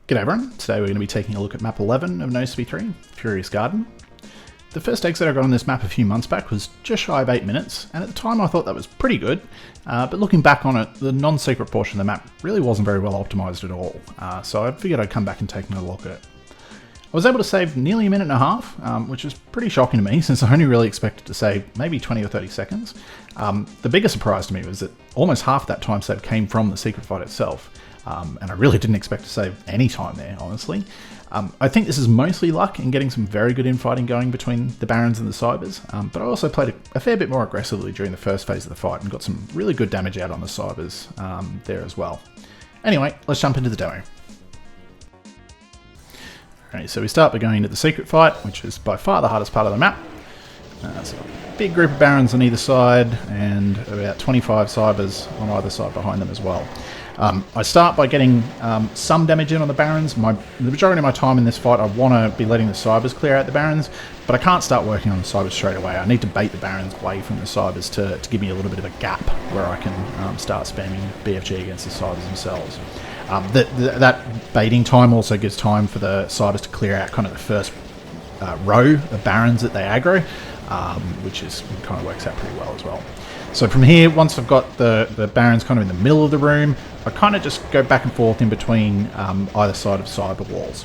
G'day everyone, today we're going to be taking a look at map 11 of nosp3, Furious Garden. The first exit I got on this map a few months back was just shy of 8 minutes, and at the time I thought that was pretty good, but looking back on it, the non-secret portion of the map really wasn't very well optimised at all, so I figured I'd come back and take another look at it. I was able to save nearly a minute and a half, which is pretty shocking to me since I only really expected to save maybe 20 or 30 seconds. The bigger surprise to me was that almost half that time save came from the secret fight itself. And I really didn't expect to save any time there, honestly. I think this is mostly luck in getting some very good infighting going between the Barons and the Cybers, but I also played a fair bit more aggressively during the first phase of the fight and got some really good damage out on the Cybers there as well. Anyway, let's jump into the demo. Alright, so we start by going into the secret fight, which is by far the hardest part of the map. So a big group of Barons on either side, and about 25 Cybers on either side behind them as well. I start by getting some damage in on the Barons. The majority of my time in this fight I want to be letting the Cybers clear out the Barons, but I can't start working on the Cybers straight away. I need to bait the Barons away from the Cybers to give me a little bit of a gap where I can start spamming BFG against the Cybers themselves. That baiting time also gives time for the Cybers to clear out kind of the first row of Barons that they aggro, which kind of works out pretty well as well. So from here, once I've got the Barons kind of in the middle of the room, I kind of just go back and forth in between either side of Cyber walls.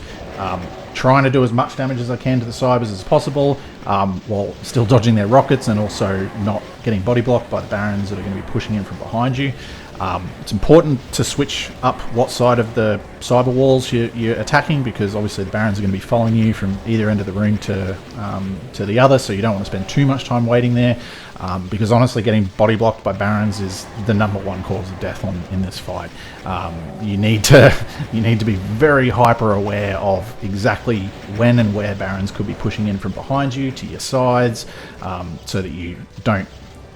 Trying to do as much damage as I can to the Cybers as possible, while still dodging their rockets and also not getting body blocked by the Barons that are going to be pushing in from behind you. It's important to switch up what side of the Cyber walls you're attacking, because obviously the Barons are going to be following you from either end of the room to the other, so you don't want to spend too much time waiting there, because honestly getting body blocked by Barons is the #1 cause of death in this fight. You need to be very hyper aware of exactly when and where Barons could be pushing in from behind you to your sides, so that you don't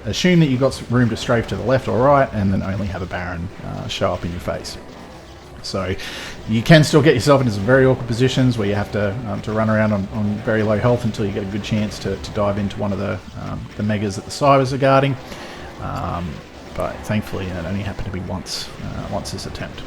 assume that you've got room to strafe to the left or right and then only have a Baron show up in your face. So you can still get yourself into some very awkward positions where you have to run around on very low health until you get a good chance to dive into one of the megas that the Cybers are guarding. But thankfully it only happened to be once this attempt.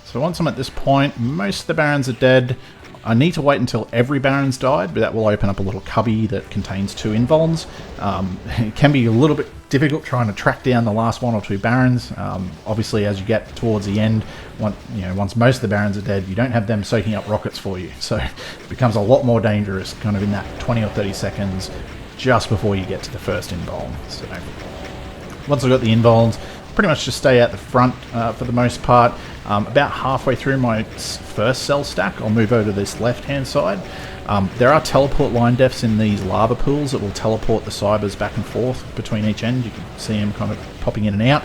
So once I'm at this point, most of the Barons are dead. I need to wait until every Baron's died, but that will open up a little cubby that contains 2 invulns. It can be a little bit difficult trying to track down the last 1 or 2 Barons. Obviously, as you get towards the end, once most of the Barons are dead, you don't have them soaking up rockets for you. So it becomes a lot more dangerous kind of in that 20 or 30 seconds just before you get to the first invuln. So once I've got the invulns, pretty much just stay out the front for the most part. About halfway through my first cell stack, I'll move over to this left-hand side. There are teleport line defs in these lava pools that will teleport the Cybers back and forth between each end. You can see them kind of popping in and out,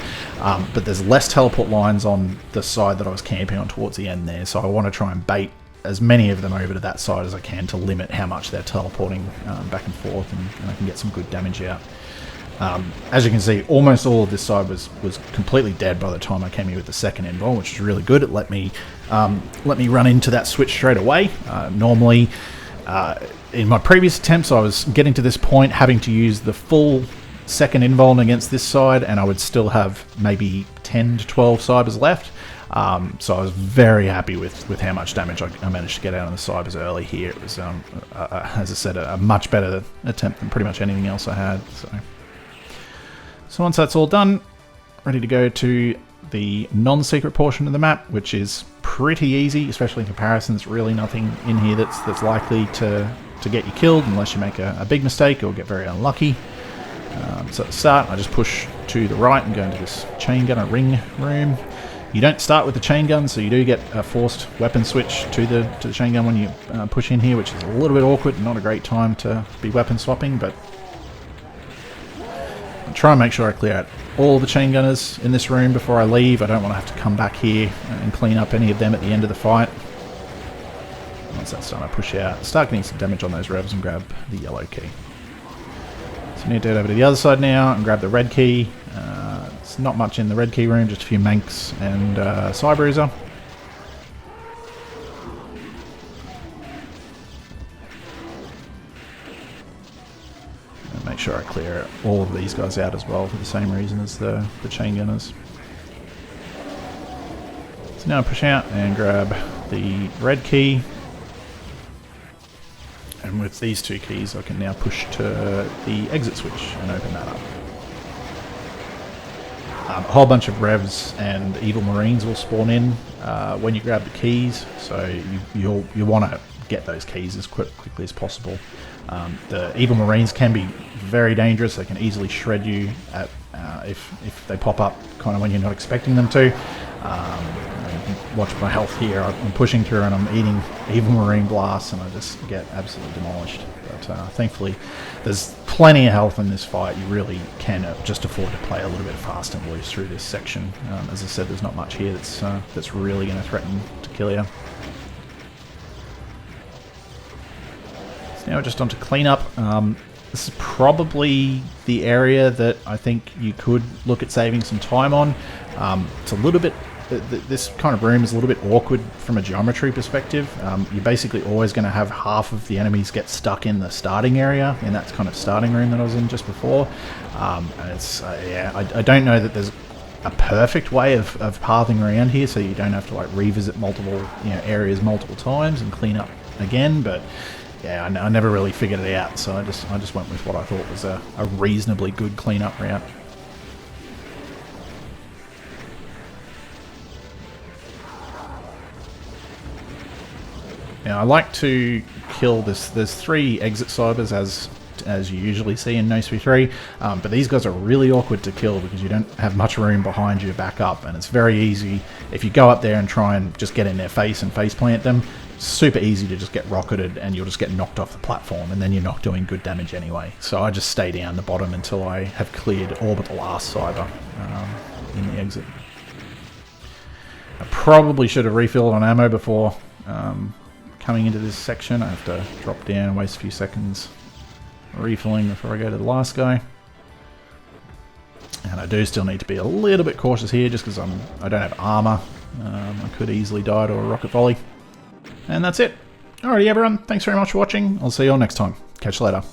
but there's less teleport lines on the side that I was camping on towards the end there, so I want to try and bait as many of them over to that side as I can to limit how much they're teleporting back and forth, and I can get some good damage out. As you can see, almost all of this side was completely dead by the time I came here with the second invuln, which is really good. It let me run into that switch straight away. Normally, in my previous attempts, I was getting to this point having to use the full second invuln against this side, and I would still have maybe 10 to 12 Cybers left. So I was very happy with how much damage I managed to get out on the Cybers early here. It was, as I said, a much better attempt than pretty much anything else I had. So once that's all done, ready to go to the non-secret portion of the map, which is pretty easy, especially in comparison. There's really nothing in here that's likely to get you killed unless you make a big mistake or get very unlucky. So at the start, I just push to the right and go into this chain gunner ring room. You don't start with the chain gun, so you do get a forced weapon switch to the chain gun when you push in here, which is a little bit awkward and not a great time to be weapon swapping, but try and make sure I clear out all the chain gunners in this room before I leave. I don't want to have to come back here and clean up any of them at the end of the fight. Once that's done, I push out, start getting some damage on those revs and grab the yellow key. So I need to head over to the other side now and grab the red key. There's not much in the red key room, just a few Manx and Cybruiser. sure I clear all of these guys out as well for the same reason as the chain gunners. So now I push out and grab the red key. And with these 2 keys I can now push to the exit switch and open that up. A whole bunch of revs and evil marines will spawn in when you grab the keys, so you'll want to get those keys as quickly as possible. The evil marines can be very dangerous. They can easily shred you if they pop up kind of when you're not expecting them to. You can watch my health here. I'm pushing through and I'm eating evil marine blasts and I just get absolutely demolished. But thankfully there's plenty of health in this fight. You really can just afford to play a little bit fast and loose through this section. As I said, there's not much here that's really going to threaten to kill you. So now we're just on to cleanup. This is probably the area that I think you could look at saving some time on. It's a little bit... This kind of room is a little bit awkward from a geometry perspective. You're basically always going to have half of the enemies get stuck in the starting area, in that kind of starting room that I was in just before. And it's yeah, I don't know that there's a perfect way of pathing around here, so you don't have to like revisit multiple areas multiple times and clean up again. But yeah, I never really figured it out, so I just went with what I thought was a reasonably good cleanup route. Now I like to kill this. There's 3 exit cybers as you usually see in nosp3, but these guys are really awkward to kill because you don't have much room behind you to back up, and it's very easy if you go up there and try and just get in their face and face plant them. Super easy to just get rocketed and you'll just get knocked off the platform, and then you're not doing good damage anyway. So I just stay down the bottom until I have cleared all but the last cyber in the exit. I probably should have refilled on ammo before coming into this section. I have to drop down and waste a few seconds refilling before I go to the last guy. And I do still need to be a little bit cautious here just because I don't have armor. I could easily die to a rocket volley. And that's it. Alrighty everyone, thanks very much for watching. I'll see you all next time. Catch you later.